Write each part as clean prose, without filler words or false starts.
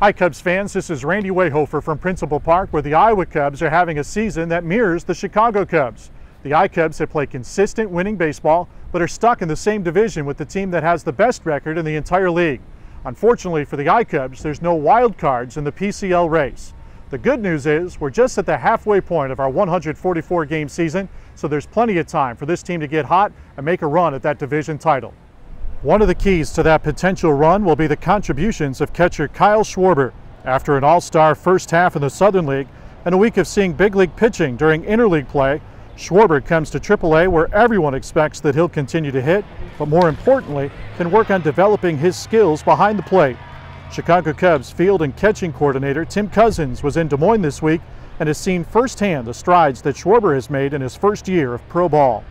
Hi Cubs fans, this is Randy Wehofer from Principal Park, where the Iowa Cubs are having a season that mirrors the Chicago Cubs. The I-Cubs have played consistent winning baseball, but are stuck in the same division with the team that has the best record in the entire league. Unfortunately for the I-Cubs, there's no wild cards in the PCL race. The good news is we're just at the halfway point of our 144-game season, so there's plenty of time for this team to get hot and make a run at that division title. One of the keys to that potential run will be the contributions of catcher Kyle Schwarber. After an all-star first half in the Southern League and a week of seeing big league pitching during interleague play, Schwarber comes to AAA where everyone expects that he'll continue to hit, but more importantly, can work on developing his skills behind the plate. Chicago Cubs field and catching coordinator Tim Cousins was in Des Moines this week and has seen firsthand the strides that Schwarber has made in his first year of pro ball.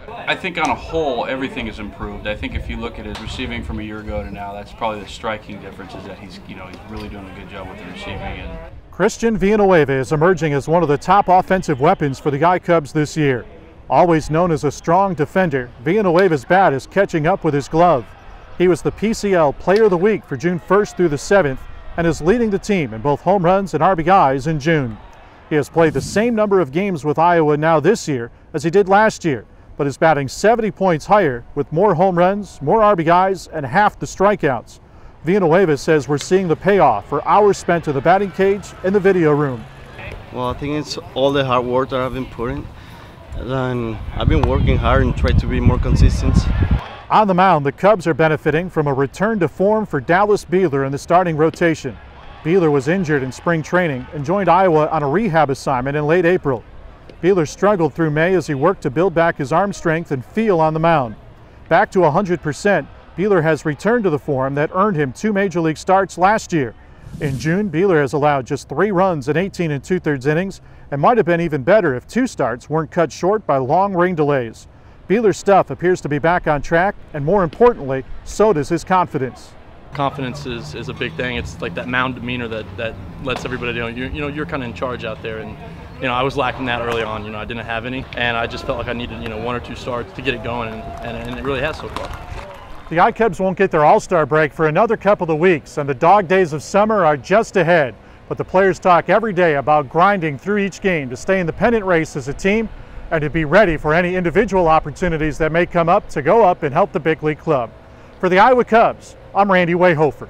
I think on a whole, everything has improved. I think if you look at his receiving from a year ago to now, that's probably the striking difference, is that he's really doing a good job with the receiving. And Christian Villanueva is emerging as one of the top offensive weapons for the I-Cubs this year. Always known as a strong defender, Villanueva's bat is catching up with his glove. He was the PCL Player of the Week for June 1st through the 7th and is leading the team in both home runs and RBIs in June. He has played the same number of games with Iowa now this year as he did last year, but is batting 70 points higher with more home runs, more RBIs, and half the strikeouts. Villanueva says we're seeing the payoff for hours spent in the batting cage and the video room. Well, I think it's all the hard work that I've been putting, and I've been working hard and trying to be more consistent. On the mound, the Cubs are benefiting from a return to form for Dallas Beeler in the starting rotation. Beeler was injured in spring training and joined Iowa on a rehab assignment in late April. Beeler struggled through May as he worked to build back his arm strength and feel on the mound. Back to 100%, Beeler has returned to the form that earned him 2 major league starts last year. In June, Beeler has allowed just 3 runs in 18 2/3 innings and might have been even better if 2 starts weren't cut short by long rain delays. Beeler's stuff appears to be back on track, and more importantly, so does his confidence. Confidence is a big thing. It's like that mound demeanor that lets everybody know you're kind of in charge out there. And I was lacking that early on. I didn't have any, and I just felt like I needed 1 or 2 starts to get it going, and it really has so far. The I-Cubs won't get their all-star break for another couple of weeks, and the dog days of summer are just ahead. But the players talk every day about grinding through each game to stay in the pennant race as a team and to be ready for any individual opportunities that may come up to go up and help the big league club. For the Iowa Cubs, I'm Randy Wehofer.